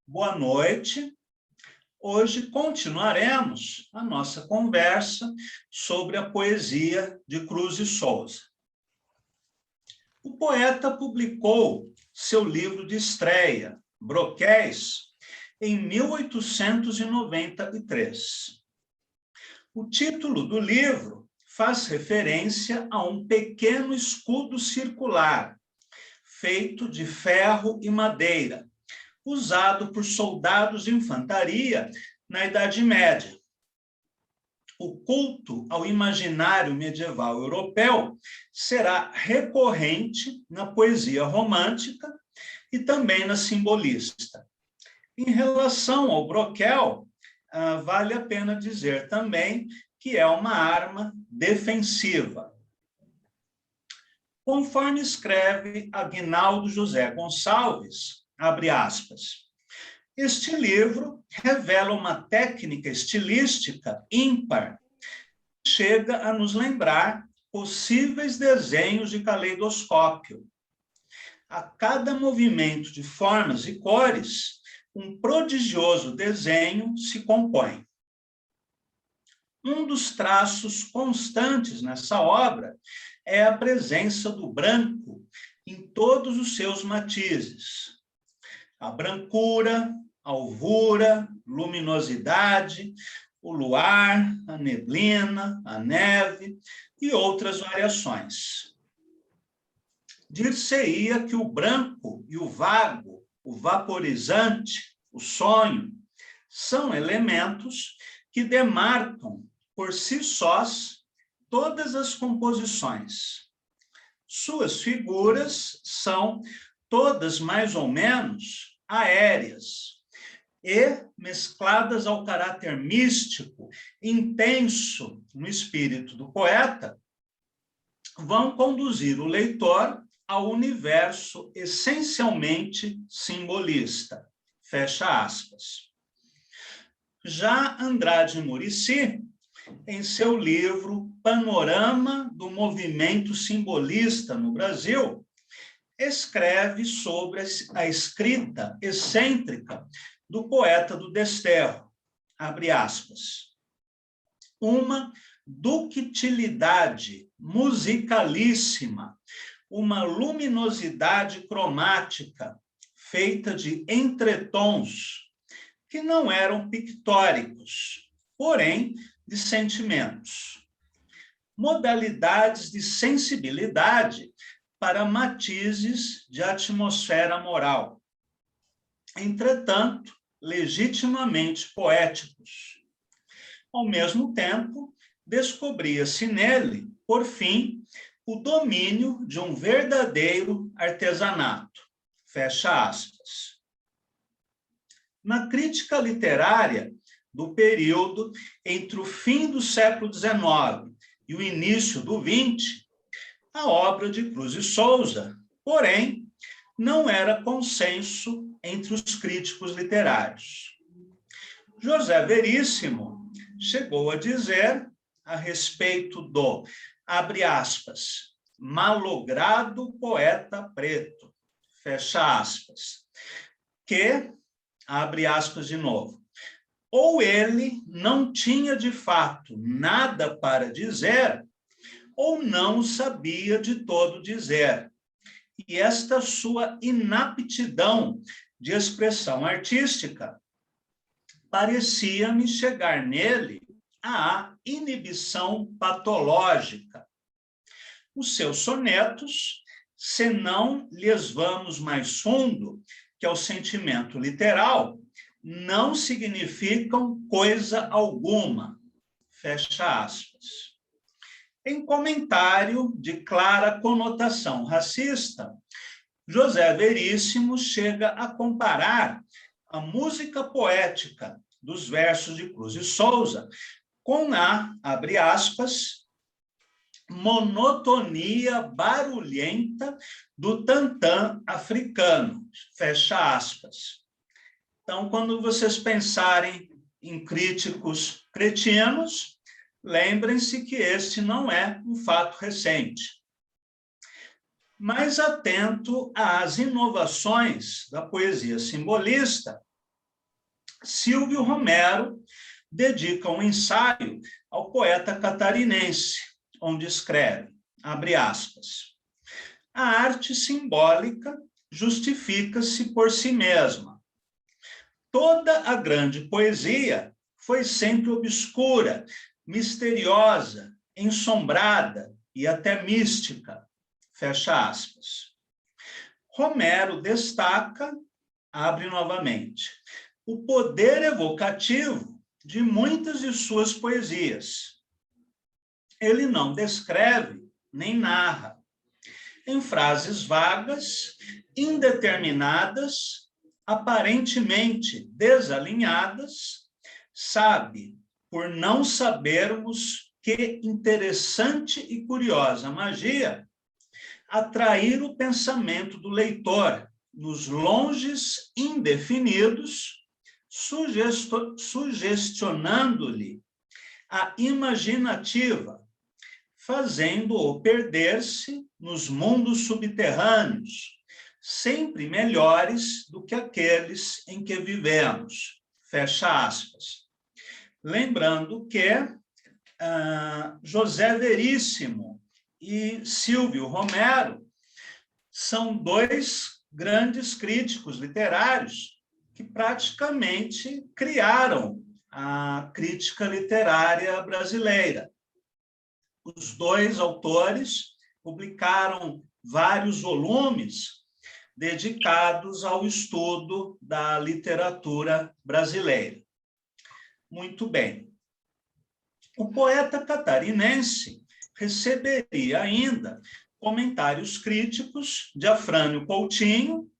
Boa noite. Hoje continuaremos a nossa conversa sobre a poesia de Cruz e Souza. O poeta publicou seu livro de estreia, Broquéis, em 1893. O título do livro faz referência a um pequeno escudo circular, feito de ferro e madeira, usado por soldados de infantaria na Idade Média. O culto ao imaginário medieval europeu será recorrente na poesia romântica e também na simbolista. Em relação ao broquel, vale a pena dizer também que é uma arma defensiva. Conforme escreve Aguinaldo José Gonçalves, abre aspas, este livro revela uma técnica estilística ímpar, que chega a nos lembrar possíveis desenhos de caleidoscópio. A cada movimento de formas e cores, um prodigioso desenho se compõe. Um dos traços constantes nessa obra é a presença do branco em todos os seus matizes. A brancura, a alvura, luminosidade, o luar, a neblina, a neve e outras variações. Dir-se-ia que o branco e o vago, o vaporizante, o sonho, são elementos que demarcam por si sós todas as composições. Suas figuras são todas mais ou menos aéreas e mescladas ao caráter místico, intenso no espírito do poeta, vão conduzir o leitor ao universo essencialmente simbolista. Fecha aspas. Já Andrade Muricy, em seu livro Panorama do Movimento Simbolista no Brasil, escreve sobre a escrita excêntrica do poeta do Desterro, abre aspas, uma ductilidade musicalíssima, uma luminosidade cromática feita de entretons que não eram pictóricos, porém de sentimentos, modalidades de sensibilidade para matizes de atmosfera moral, entretanto, legitimamente poéticos. Ao mesmo tempo, descobria-se nele, por fim, o domínio de um verdadeiro artesanato. Fecha aspas. Na crítica literária do período entre o fim do século XIX e o início do XX, a obra de Cruz e Souza, porém, não era consenso entre os críticos literários. José Veríssimo chegou a dizer, a respeito do, abre aspas, malogrado poeta preto, fecha aspas, que, abre aspas de novo, ou ele não tinha de fato nada para dizer, ou não sabia de todo dizer. E esta sua inaptidão de expressão artística parecia-me chegar nele à inibição patológica. Os seus sonetos, se não lhes vamos mais fundo que ao sentimento literal, não significam coisa alguma. Fecha aspas. Em comentário de clara conotação racista, José Veríssimo chega a comparar a música poética dos versos de Cruz e Souza com a, abre aspas, monotonia barulhenta do tantã africano, fecha aspas. Então, quando vocês pensarem em críticos cretinos, lembrem-se que este não é um fato recente. Mas atento às inovações da poesia simbolista, Silvio Romero dedica um ensaio ao poeta catarinense, onde escreve, abre aspas, a arte simbólica justifica-se por si mesma. Toda a grande poesia foi sempre obscura, misteriosa, ensombrada e até mística. Fecha aspas. Romero destaca, abre novamente, o poder evocativo de muitas de suas poesias. Ele não descreve nem narra. Em frases vagas, indeterminadas, aparentemente desalinhadas, sabe, por não sabermos que interessante e curiosa magia, atrair o pensamento do leitor nos longes indefinidos, sugestionando-lhe a imaginativa, fazendo-o perder-se nos mundos subterrâneos, sempre melhores do que aqueles em que vivemos. Fecha aspas. Lembrando que José Veríssimo e Silvio Romero são dois grandes críticos literários que praticamente criaram a crítica literária brasileira. Os dois autores publicaram vários volumes dedicados ao estudo da literatura brasileira. Muito bem. O poeta catarinense receberia ainda comentários críticos de Afrânio Coutinho,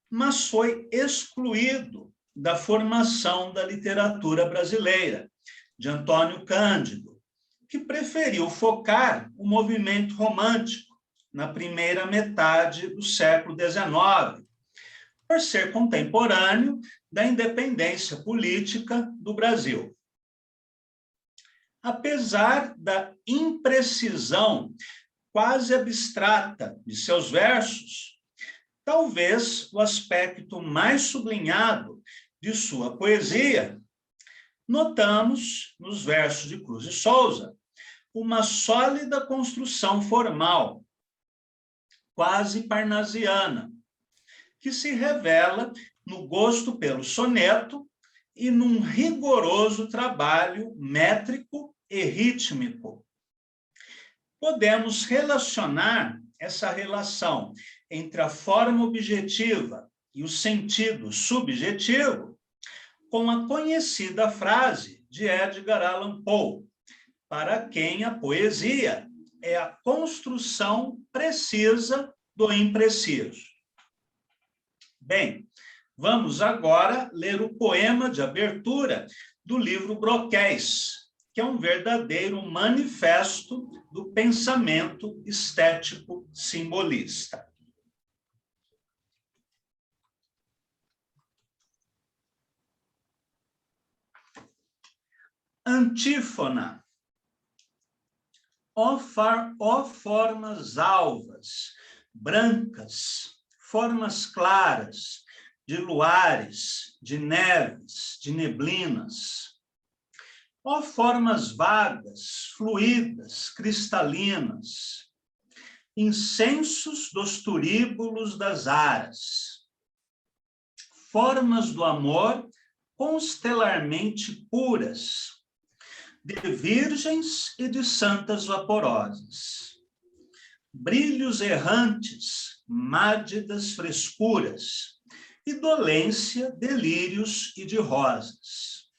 mas foi excluído da formação da literatura brasileira, de Antônio Cândido, que preferiu focar o movimento romântico na primeira metade do século XIX, por ser contemporâneo da independência política do Brasil. Apesar da imprecisão quase abstrata de seus versos, talvez o aspecto mais sublinhado de sua poesia, notamos nos versos de Cruz de Souza uma sólida construção formal, quase parnasiana, que se revela no gosto pelo soneto e num rigoroso trabalho métrico e rítmico. Podemos relacionar essa relação entre a forma objetiva e o sentido subjetivo com a conhecida frase de Edgar Allan Poe, para quem a poesia é a construção precisa do impreciso. Bem, vamos agora ler o poema de abertura do livro Broquéis, que é um verdadeiro manifesto do pensamento estético simbolista. Antífona. Ó formas alvas, brancas, formas claras, de luares, de neves, de neblinas. Ó formas vagas, fluídas, cristalinas, incensos dos turíbulos das aras. Formas do amor constelarmente puras, de virgens e de santas vaporosas. Brilhos errantes, mádidas frescuras, e dolência, delírios e de rosas.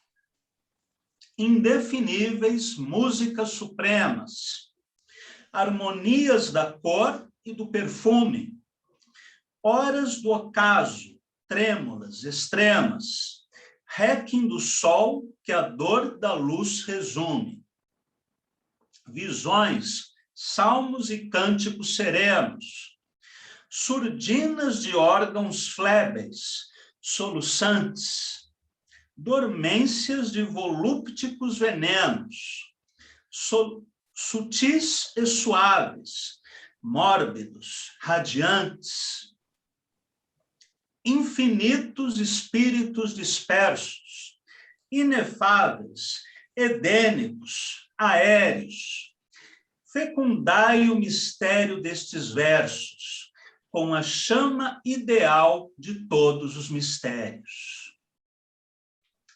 Indefiníveis músicas supremas, harmonias da cor e do perfume, horas do ocaso, trêmulas, extremas, réquiem do sol que a dor da luz resume. Visões, salmos e cânticos serenos, surdinas de órgãos flébeis, soluçantes, dormências de volúpticos venenos, sutis e suaves, mórbidos, radiantes. infinitos espíritos dispersos, inefáveis, edênicos, aéreos. Fecundai o mistério destes versos, com a chama ideal de todos os mistérios.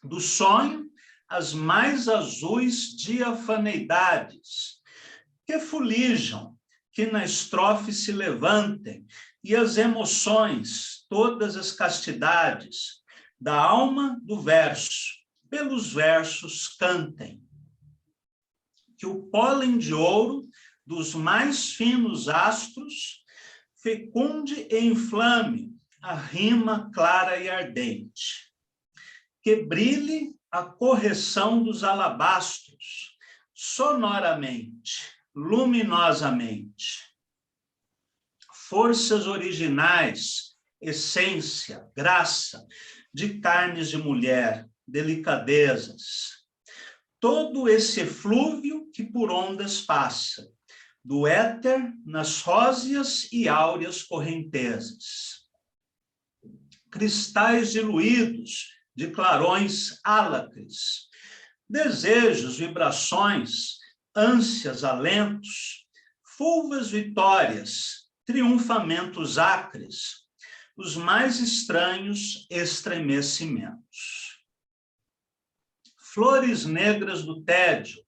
Do sonho, as mais azuis diafaneidades, que fulijam, que na estrofe se levantem, e as emoções, todas as castidades, da alma do verso, pelos versos cantem. Que o pólen de ouro dos mais finos astros fecunde e inflame a rima clara e ardente. Que brilhe a correção dos alabastros, sonoramente, luminosamente. Forças originais, essência, graça, de carnes de mulher, delicadezas. Todo esse eflúvio que por ondas passa, do éter nas róseas e áureas correntezas. Cristais diluídos de clarões álacres, desejos, vibrações, ânsias, alentos, fulvas vitórias, triunfamentos acres, os mais estranhos estremecimentos. Flores negras do tédio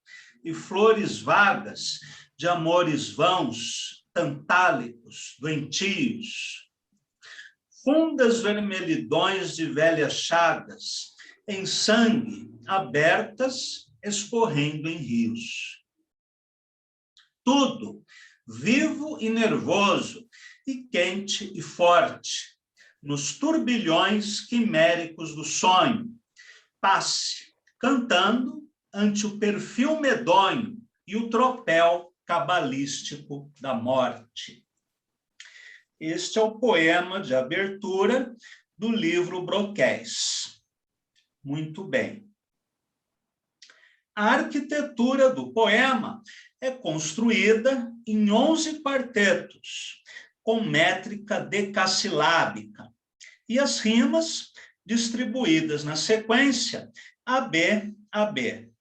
e flores vagas de amores vãos, tantálicos, doentios. Fundas vermelhidões de velhas chagas, em sangue, abertas, escorrendo em rios. Tudo vivo e nervoso, e quente e forte, nos turbilhões quiméricos do sonho, passe, cantando ante o perfil medonho e o tropel cabalístico da morte. Este é o poema de abertura do livro Broquéis. Muito bem. A arquitetura do poema é construída em 11 quartetos, com métrica decassilábica, e as rimas distribuídas na sequência AB a B.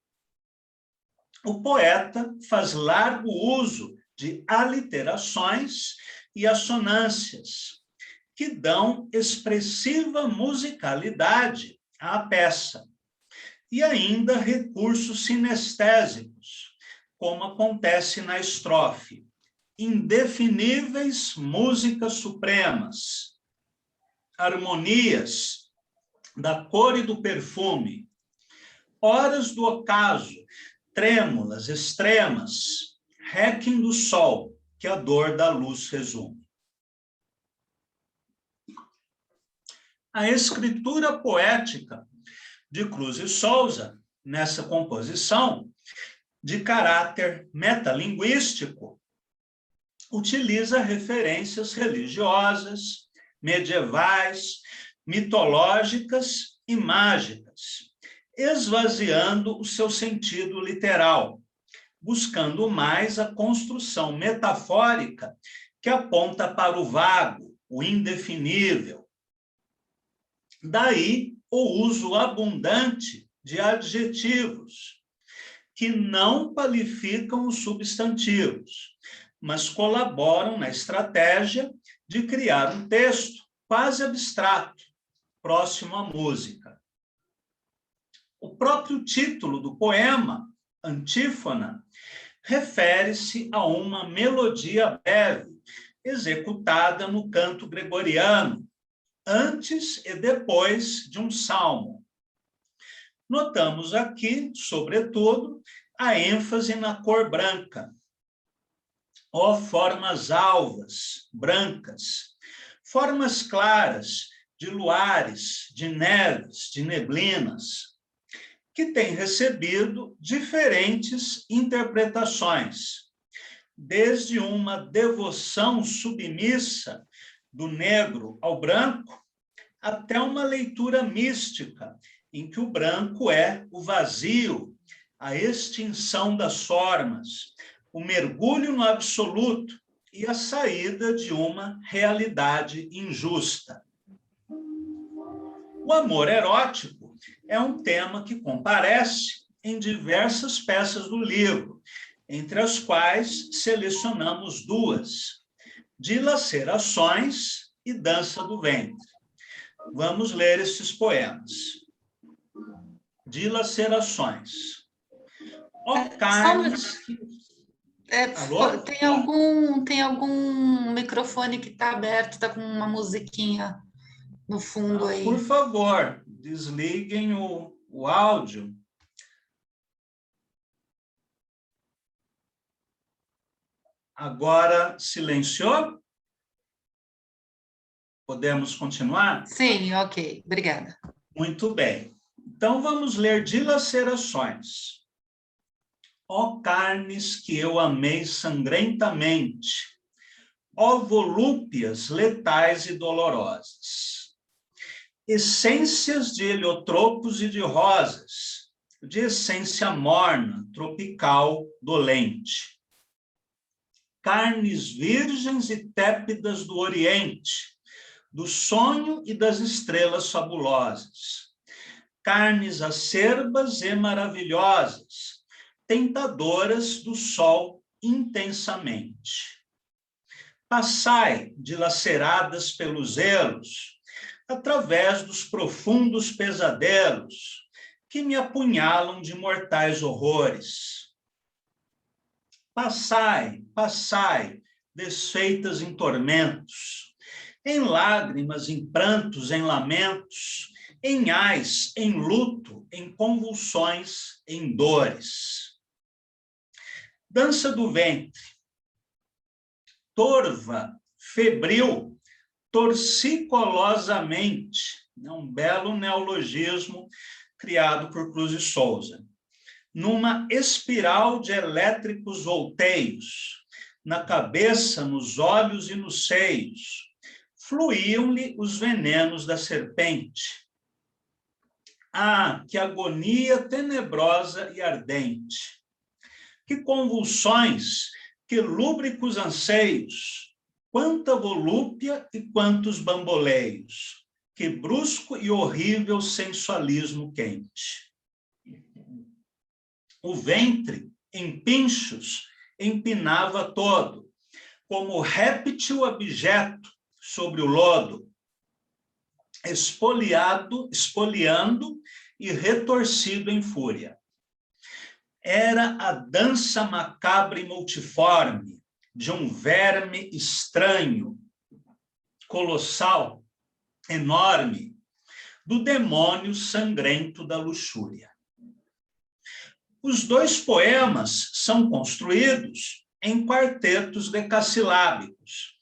O poeta faz largo uso de aliterações e assonâncias, que dão expressiva musicalidade à peça, e ainda recursos sinestésicos, como acontece na estrofe, indefiníveis músicas supremas, harmonias da cor e do perfume, horas do ocaso, trêmulas, extremas, requiem do sol, que a dor da luz resume. A escritura poética de Cruz e Souza, nessa composição, de caráter metalinguístico, utiliza referências religiosas, medievais, mitológicas e mágicas, esvaziando o seu sentido literal, buscando mais a construção metafórica que aponta para o vago, o indefinível. Daí o uso abundante de adjetivos, que não qualificam os substantivos, mas colaboram na estratégia de criar um texto quase abstrato, próximo à música. O próprio título do poema, Antífona, refere-se a uma melodia breve, executada no canto gregoriano, antes e depois de um salmo. Notamos aqui, sobretudo, a ênfase na cor branca. Ó formas alvas, brancas, formas claras de luares, de neves, de neblinas, que têm recebido diferentes interpretações, desde uma devoção submissa do negro ao branco, até uma leitura mística, em que o branco é o vazio, a extinção das formas, o mergulho no absoluto e a saída de uma realidade injusta. O amor erótico é um tema que comparece em diversas peças do livro, entre as quais selecionamos duas: Dilacerações e Dança do Ventre. Vamos ler esses poemas. Dilacerações. Ó carnes que... Alô? Tem algum microfone que está aberto, está com uma musiquinha no fundo aí. Por favor, desliguem o áudio. Agora silenciou? Podemos continuar? Sim, ok. Obrigada. Muito bem. Então, vamos ler Dilacerações. Ó carnes que eu amei sangrentamente, ó volúpias letais e dolorosas, essências de heliotropos e de rosas, de essência morna, tropical, dolente, carnes virgens e tépidas do Oriente, do sonho e das estrelas fabulosas, carnes acerbas e maravilhosas, tentadoras do sol intensamente. Passai, dilaceradas pelos elos, através dos profundos pesadelos que me apunhalam de mortais horrores. Passai, passai, desfeitas em tormentos, em lágrimas, em prantos, em lamentos, em ais, em luto, em convulsões, em dores. Dança do ventre. Torva, febril, torcicolosamente, um belo neologismo criado por Cruz e Souza, numa espiral de elétricos volteios, na cabeça, nos olhos e nos seios, fluíam-lhe os venenos da serpente. Ah, que agonia tenebrosa e ardente! Que convulsões, que lúbricos anseios, quanta volúpia e quantos bamboleios, que brusco e horrível sensualismo quente. O ventre, em pinchos, empinava todo, como réptil abjeto sobre o lodo, espoliando e retorcido em fúria. Era a dança macabra e multiforme de um verme estranho, colossal, enorme, do demônio sangrento da luxúria. Os dois poemas são construídos em quartetos decassilábicos.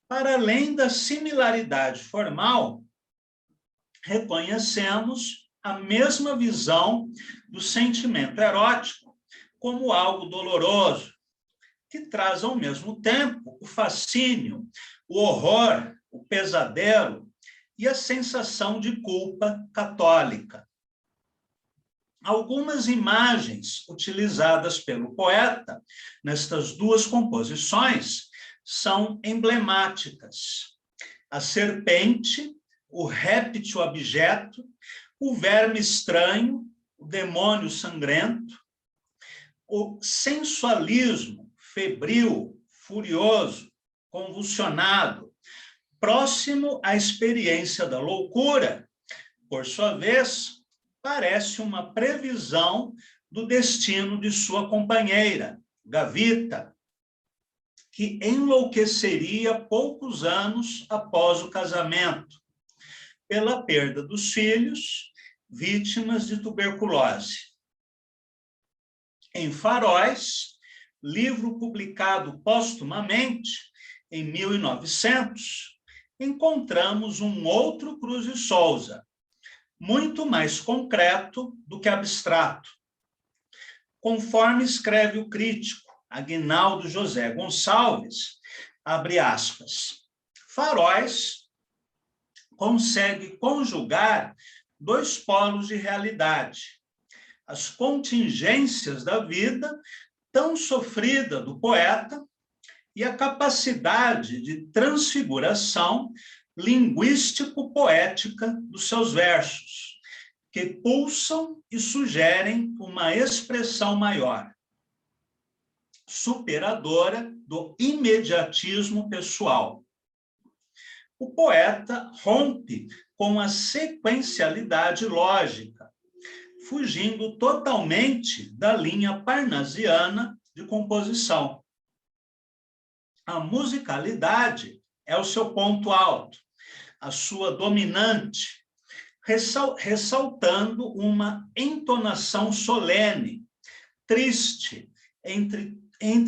Para além da similaridade formal, reconhecemos a mesma visão do sentimento erótico como algo doloroso, que traz ao mesmo tempo o fascínio, o horror, o pesadelo e a sensação de culpa católica. Algumas imagens utilizadas pelo poeta nestas duas composições são emblemáticas. A serpente, o réptil abjeto, o verme estranho, o demônio sangrento, o sensualismo febril, furioso, convulsionado, próximo à experiência da loucura, por sua vez, parece uma previsão do destino de sua companheira, Gavita, que enlouqueceria poucos anos após o casamento, pela perda dos filhos, vítimas de tuberculose. Em Faróis, livro publicado póstumamente em 1900, encontramos um outro Cruz e Souza, muito mais concreto do que abstrato. Conforme escreve o crítico Aguinaldo José Gonçalves, abre aspas, Faróis consegue conjugar dois polos de realidade, as contingências da vida tão sofrida do poeta e a capacidade de transfiguração linguístico-poética dos seus versos, que pulsam e sugerem uma expressão maior, superadora do imediatismo pessoal. O poeta rompe com a sequencialidade lógica, fugindo totalmente da linha parnasiana de composição. A musicalidade é o seu ponto alto, a sua dominante, ressaltando uma entonação solene, triste, entre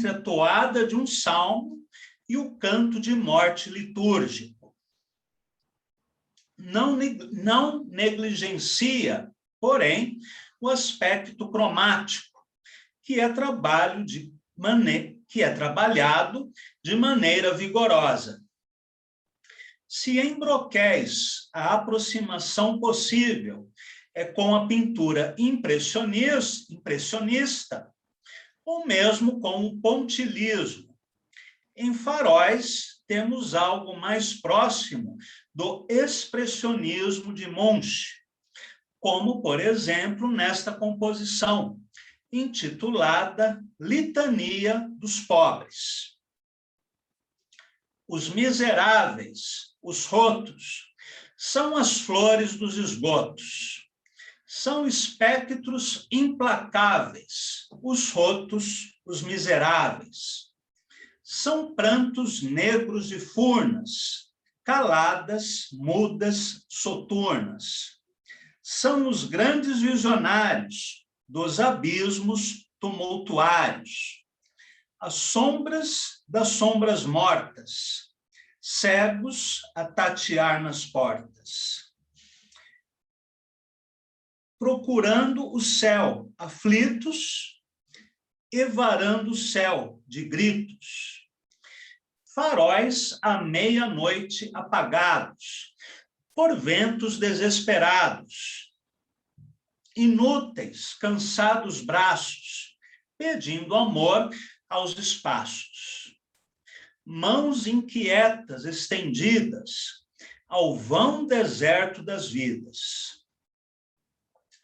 a toada de um salmo e o canto de morte litúrgico. Não negligencia, porém, o aspecto cromático, que é trabalhado de maneira vigorosa. Se em broquéis a aproximação possível é com a pintura impressionista, ou mesmo com o pontilhismo, em faróis temos algo mais próximo do expressionismo de Munch, como, por exemplo, nesta composição, intitulada Litania dos Pobres. Os miseráveis, os rotos, são as flores dos esgotos. São espectros implacáveis, os rotos, os miseráveis. São prantos negros de furnas, caladas, mudas, soturnas. São os grandes visionários dos abismos tumultuários, as sombras das sombras mortas, cegos a tatear nas portas. Procurando o céu, aflitos, e varando o céu de gritos. Faróis à meia-noite apagados, por ventos desesperados. Inúteis, cansados braços, pedindo amor aos espaços. Mãos inquietas estendidas ao vão deserto das vidas.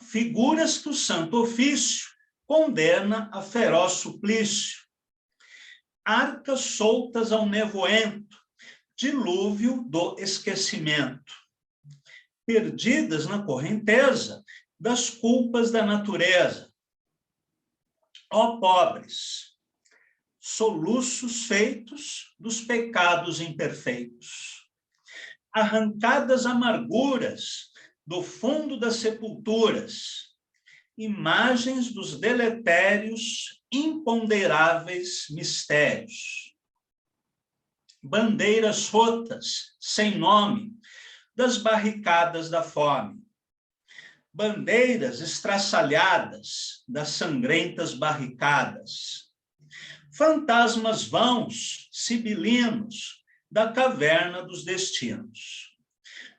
Figuras que o Santo Ofício condena a feroz suplício. Arcas soltas ao nevoento, dilúvio do esquecimento. Perdidas na correnteza das culpas da natureza. Ó pobres, soluços feitos dos pecados imperfeitos. Arrancadas amarguras do fundo das sepulturas, imagens dos deletérios imponderáveis mistérios. Bandeiras rotas, sem nome, das barricadas da fome. Bandeiras estraçalhadas das sangrentas barricadas. Fantasmas vãos, sibilinos, da caverna dos destinos.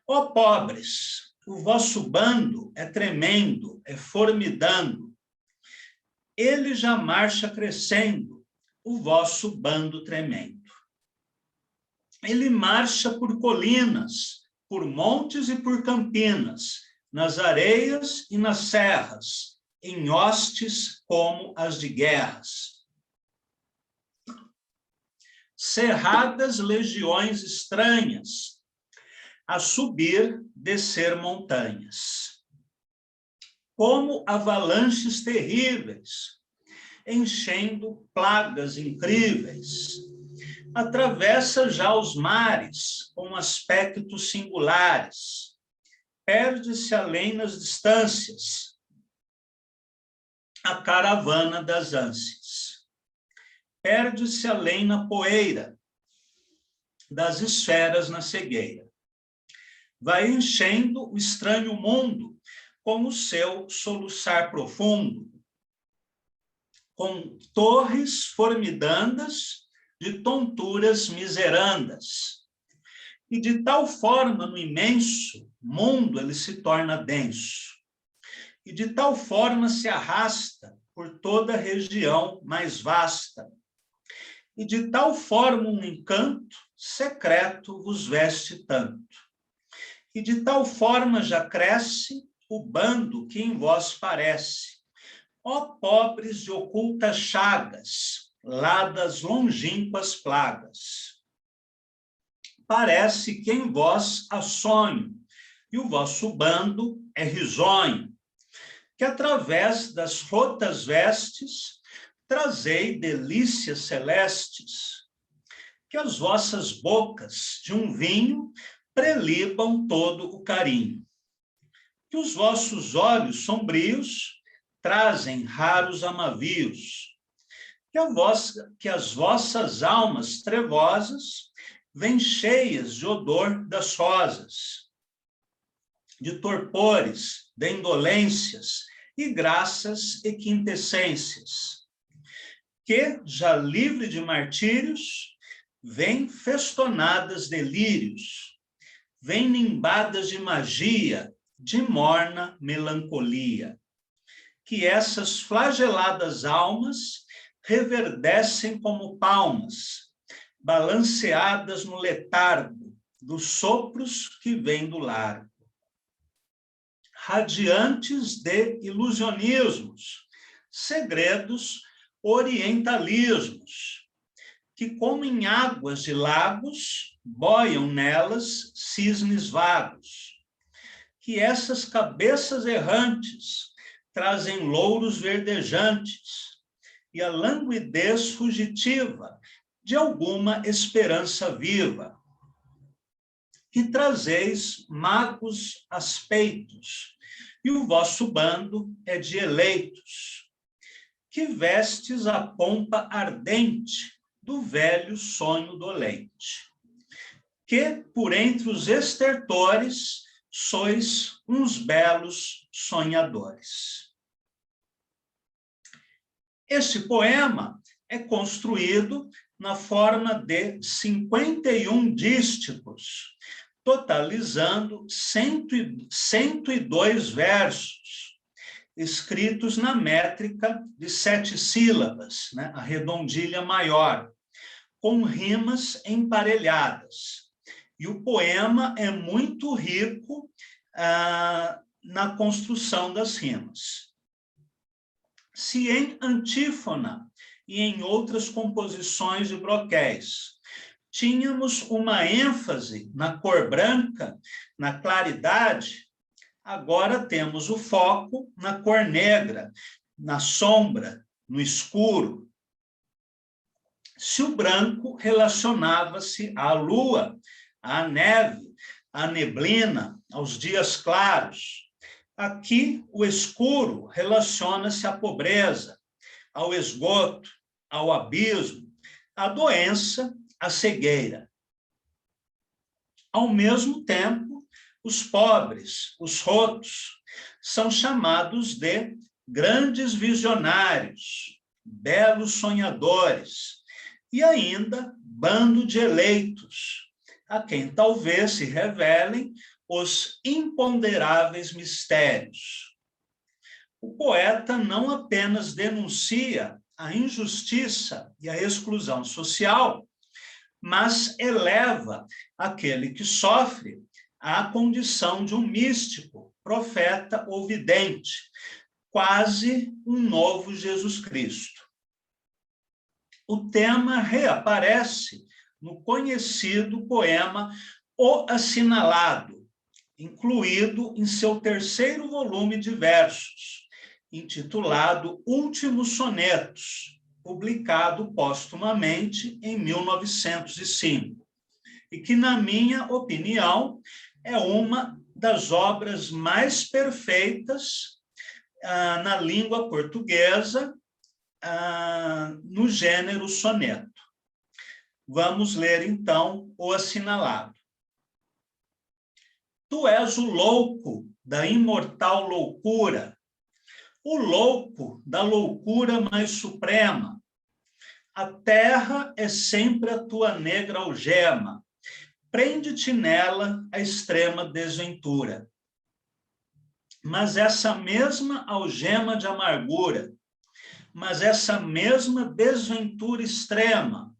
Ó pobres, o vosso bando é tremendo, é formidando. Ele já marcha crescendo, o vosso bando tremendo. Ele marcha por colinas, por montes e por campinas, nas areias e nas serras, em hostes como as de guerras. Cerradas legiões estranhas, a subir, descer montanhas. Como avalanches terríveis, enchendo plagas incríveis, atravessa já os mares com aspectos singulares, perde-se além nas distâncias a caravana das ânsias, perde-se além na poeira das esferas na cegueira. Vai enchendo o estranho mundo com o seu soluçar profundo, com torres formidandas de tonturas miserandas. E de tal forma, no imenso mundo, ele se torna denso. E de tal forma se arrasta por toda a região mais vasta. E de tal forma um encanto secreto vos veste tanto. E de tal forma já cresce o bando que em vós parece. Ó pobres de ocultas chagas, lá das longínquas plagas. Parece que em vós há sonho, e o vosso bando é risonho, que através das rotas vestes trazei delícias celestes, que as vossas bocas de um vinho prelibam todo o carinho, que os vossos olhos sombrios trazem raros amavios, que as vossas almas trevosas vêm cheias de odor das rosas, de torpores, de indolências e graças e quintessências, que, já livre de martírios, vêm festonadas delírios, vêm nimbadas de magia, de morna melancolia, que essas flageladas almas reverdecem como palmas, balanceadas no letargo dos sopros que vêm do largo. Radiantes de ilusionismos, segredos orientalismos, que como em águas de lagos boiam nelas cisnes vagos, que essas cabeças errantes trazem louros verdejantes e a languidez fugitiva de alguma esperança viva, que trazeis magos aspeitos, e o vosso bando é de eleitos, que vestes a pompa ardente do velho sonho dolente, que por entre os estertores sois uns belos sonhadores. Este poema é construído na forma de 51 dísticos, totalizando 102 versos, escritos na métrica de 7 sílabas, né, a redondilha maior, com rimas emparelhadas. E o poema é muito rico na construção das rimas. Se em antífona e em outras composições de broquéis tínhamos uma ênfase na cor branca, na claridade, agora temos o foco na cor negra, na sombra, no escuro. Se o branco relacionava-se à lua, à neve, à neblina, aos dias claros, aqui o escuro relaciona-se à pobreza, ao esgoto, ao abismo, à doença, à cegueira. Ao mesmo tempo, os pobres, os rotos, são chamados de grandes visionários, belos sonhadores, e ainda bando de eleitos, a quem talvez se revelem os imponderáveis mistérios. O poeta não apenas denuncia a injustiça e a exclusão social, mas eleva aquele que sofre à condição de um místico, profeta ou vidente, quase um novo Jesus Cristo. O tema reaparece no conhecido poema O Assinalado, incluído em seu 3º volume de versos, intitulado Últimos Sonetos, publicado póstumamente em 1905, e que, na minha opinião, é uma das obras mais perfeitas na língua portuguesa, no gênero soneto. Vamos ler, então, O Assinalado. Tu és o louco da imortal loucura, o louco da loucura mais suprema. A terra é sempre a tua negra algema, prende-te nela a extrema desventura. Mas essa mesma algema de amargura, mas essa mesma desventura extrema,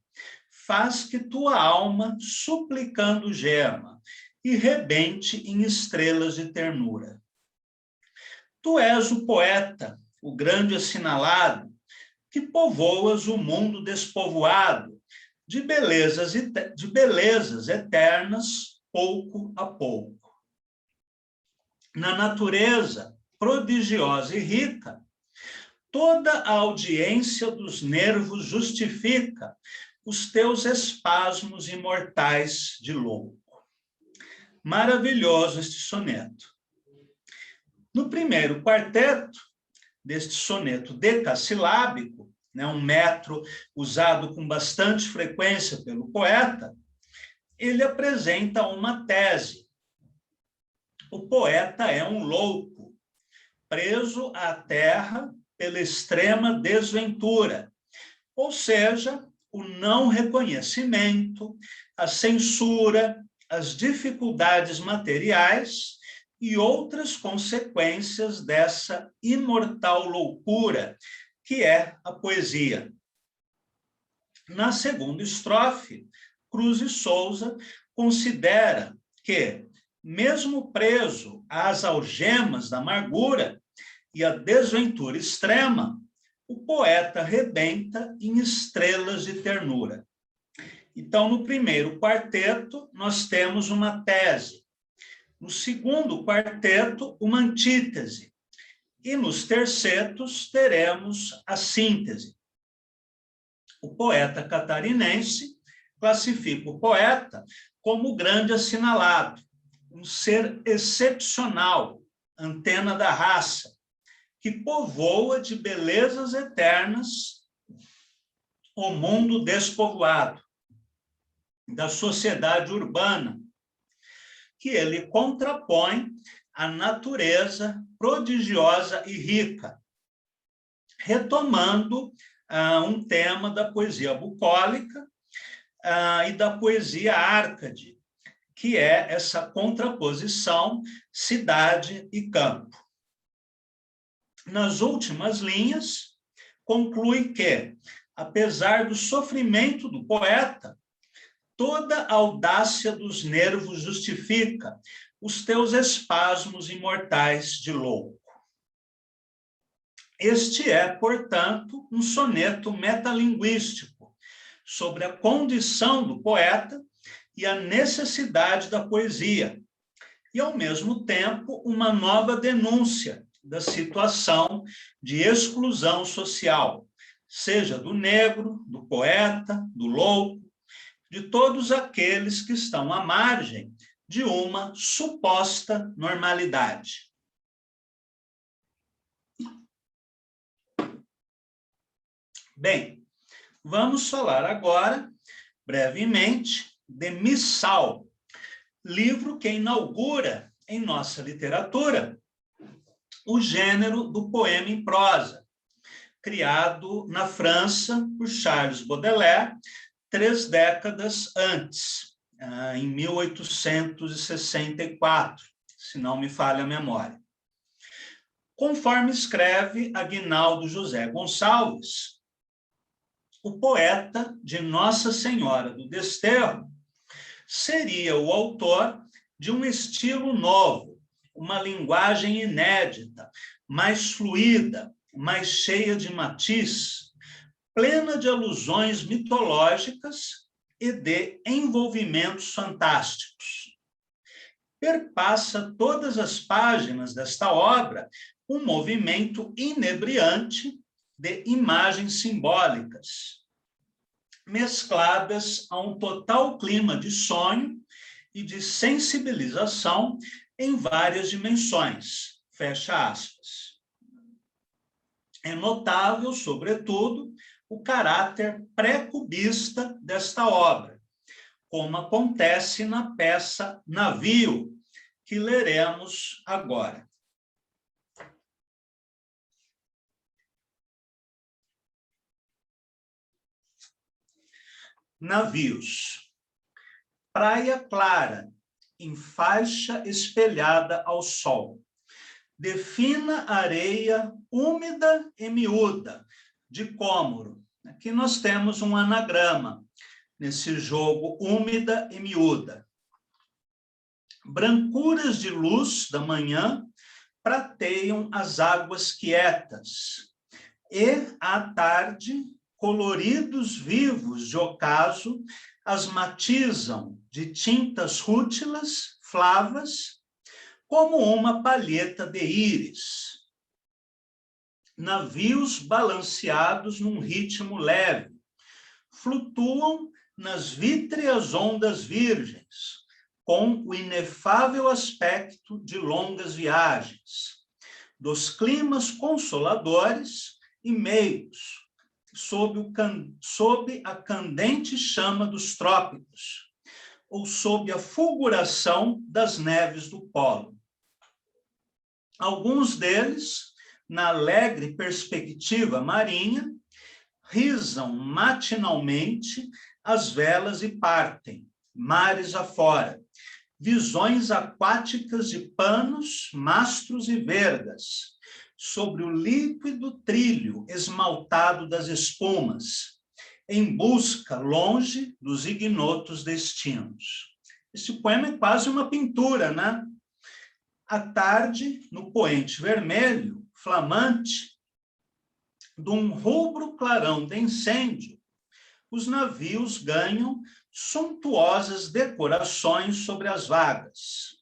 faz que tua alma, suplicando gema, e rebente em estrelas de ternura. Tu és o poeta, o grande assinalado, que povoas o mundo despovoado de belezas eternas, pouco a pouco. Na natureza prodigiosa e rica, toda a audiência dos nervos justifica os teus espasmos imortais de louco. Maravilhoso este soneto. No primeiro quarteto deste soneto decassilábico, um metro usado com bastante frequência pelo poeta, ele apresenta uma tese. O poeta é um louco, preso à terra pela extrema desventura, ou seja, o não reconhecimento, a censura, as dificuldades materiais e outras consequências dessa imortal loucura que é a poesia. Na segunda estrofe, Cruz e Souza considera que, mesmo preso às algemas da amargura e à desventura extrema, o poeta rebenta em estrelas de ternura. Então, no primeiro quarteto, nós temos uma tese. No segundo quarteto, uma antítese. E nos tercetos, teremos a síntese. O poeta catarinense classifica o poeta como grande assinalado, um ser excepcional, antena da raça, que povoa de belezas eternas o mundo despovoado da sociedade urbana, que ele contrapõe à natureza prodigiosa e rica, retomando um tema da poesia bucólica e da poesia Árcade, que é essa contraposição cidade e campo. Nas últimas linhas, conclui que, apesar do sofrimento do poeta, toda a audácia dos nervos justifica os teus espasmos imortais de louco. Este é, portanto, um soneto metalinguístico sobre a condição do poeta e a necessidade da poesia, e, ao mesmo tempo, uma nova denúncia da situação de exclusão social, seja do negro, do poeta, do louco, de todos aqueles que estão à margem de uma suposta normalidade. Bem, vamos falar agora, brevemente, de Missal, livro que inaugura em nossa literatura o gênero do poema em prosa, criado na França por Charles Baudelaire 3 décadas antes, em 1864, se não me falha a memória. Conforme escreve Aguinaldo José Gonçalves, o poeta de Nossa Senhora do Desterro seria o autor de um estilo novo, uma linguagem inédita, mais fluida, mais cheia de matiz, plena de alusões mitológicas e de envolvimentos fantásticos. Perpassa todas as páginas desta obra um movimento inebriante de imagens simbólicas, mescladas a um total clima de sonho e de sensibilização em várias dimensões. Fecha aspas. É notável, sobretudo, o caráter pré-cubista desta obra, como acontece na peça Navio, que leremos agora. Navios. Praia clara, em faixa espelhada ao sol. De fina areia úmida e miúda, de cômoro. Aqui nós temos um anagrama. nesse jogo úmida e miúda. Brancuras de luz da manhã prateiam as águas quietas, e, à tarde, coloridos vivos de ocaso as matizam de tintas rútilas, flavas, como uma palheta de íris. Navios balanceados num ritmo leve, flutuam nas vítreas ondas virgens, com o inefável aspecto de longas viagens, dos climas consoladores e meios, sob a candente chama dos trópicos, ou sob a fulguração das neves do polo. Alguns deles, na alegre perspectiva marinha, risam matinalmente as velas e partem, mares afora, visões aquáticas de panos, mastros e vergas, sobre o líquido trilho esmaltado das espumas, em busca longe dos ignotos destinos. Esse poema é quase uma pintura, né? À tarde, no poente vermelho, flamante, de um rubro clarão de incêndio, os navios ganham suntuosas decorações sobre as vagas.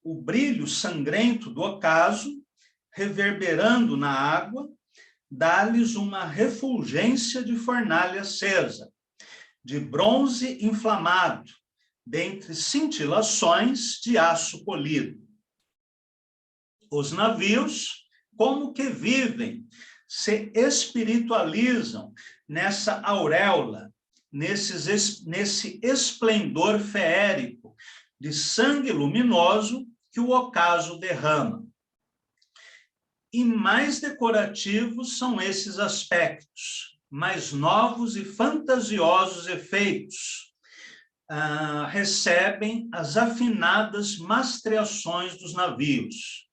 O brilho sangrento do ocaso, reverberando na água, dá-lhes uma refulgência de fornalha acesa, de bronze inflamado, dentre cintilações de aço polido. Os navios, como que vivem, se espiritualizam nessa auréola, nesse esplendor feérico de sangue luminoso que o ocaso derrama. E mais decorativos são esses aspectos, mais novos e fantasiosos efeitos, recebem as afinadas mastreações dos navios,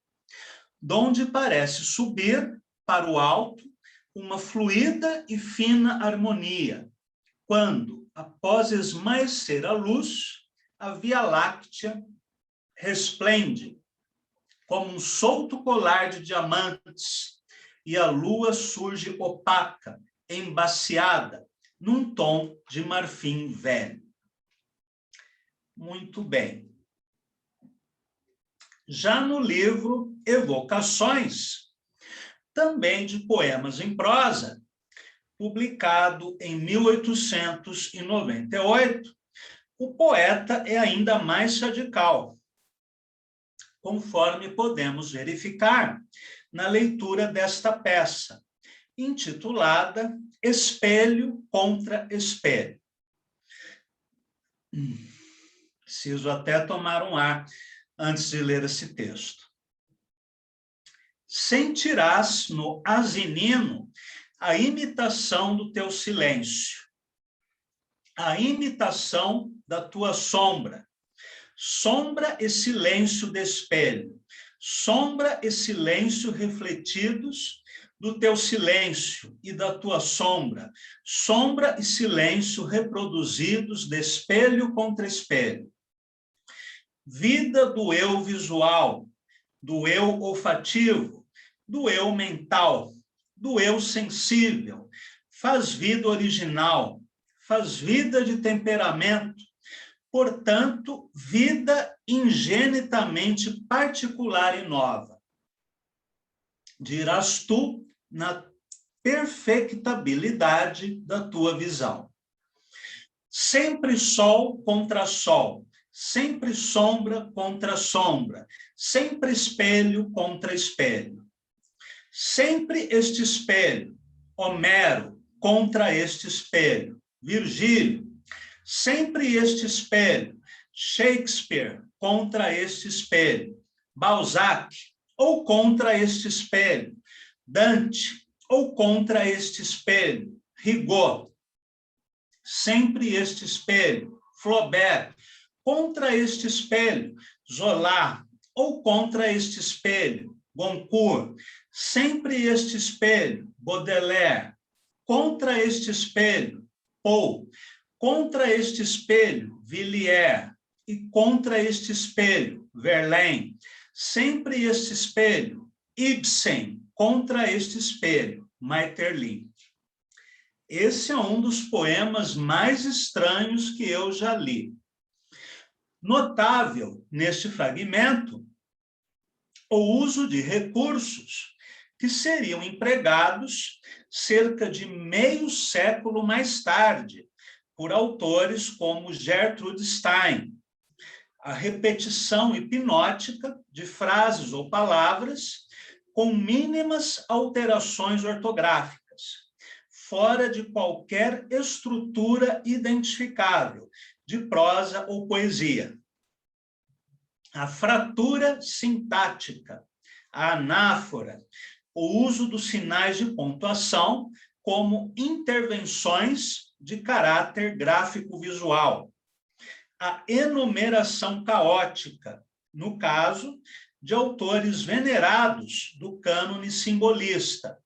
donde parece subir para o alto uma fluida e fina harmonia, quando, após esmaecer a luz, a Via Láctea resplende como um solto colar de diamantes, e a lua surge opaca, embaciada, num tom de marfim velho. Muito bem. Já no livro Evocações, também de poemas em prosa, publicado em 1898, o poeta é ainda mais radical, conforme podemos verificar na leitura desta peça, intitulada Espelho contra Espelho. Preciso até tomar um ar antes de ler esse texto. Sentirás no asinino a imitação do teu silêncio, a imitação da tua sombra, sombra e silêncio de espelho, sombra e silêncio refletidos do teu silêncio e da tua sombra, sombra e silêncio reproduzidos de espelho contra espelho. Vida do eu visual, do eu olfativo, do eu mental, do eu sensível, faz vida original, faz vida de temperamento, portanto, vida ingenitamente particular e nova. Dirás tu na perfectabilidade da tua visão. Sempre sol contra sol, sempre sombra contra sombra, sempre espelho contra espelho. Sempre este espelho, Homero contra este espelho, Virgílio. Sempre este espelho, Shakespeare contra este espelho, Balzac, ou contra este espelho, Dante, ou contra este espelho, Rigaud. Sempre este espelho, Flaubert, contra este espelho, Zola, ou contra este espelho, Goncourt. Sempre este espelho, Baudelaire, contra este espelho, Poe. Contra este espelho, Villiers, e contra este espelho, Verlaine. Sempre este espelho, Ibsen, contra este espelho, Maeterlinck. Esse é um dos poemas mais estranhos que eu já li. Notável neste fragmento o uso de recursos que seriam empregados cerca de meio século mais tarde por autores como Gertrude Stein. A repetição hipnótica de frases ou palavras com mínimas alterações ortográficas, fora de qualquer estrutura identificável, de prosa ou poesia. A fratura sintática, a anáfora, o uso dos sinais de pontuação como intervenções de caráter gráfico-visual. A enumeração caótica, no caso de autores venerados do cânone simbolista,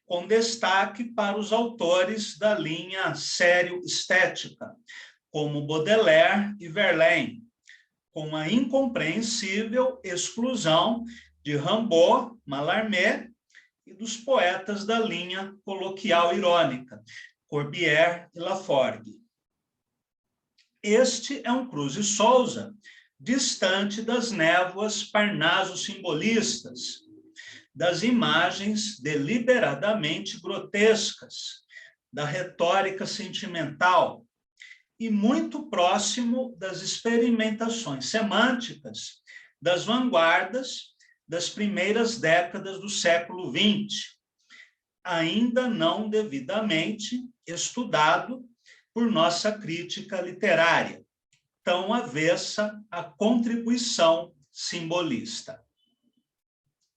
com destaque para os autores da linha sério-estética, como Baudelaire e Verlaine, com a incompreensível exclusão de Rimbaud, Mallarmé e dos poetas da linha coloquial-irônica, Corbière e Laforgue. Este é um Cruz e Souza distante das névoas parnaso-simbolistas, das imagens deliberadamente grotescas, da retórica sentimental, e muito próximo das experimentações semânticas das vanguardas das primeiras décadas do século XX, ainda não devidamente estudado por nossa crítica literária, tão avessa à contribuição simbolista.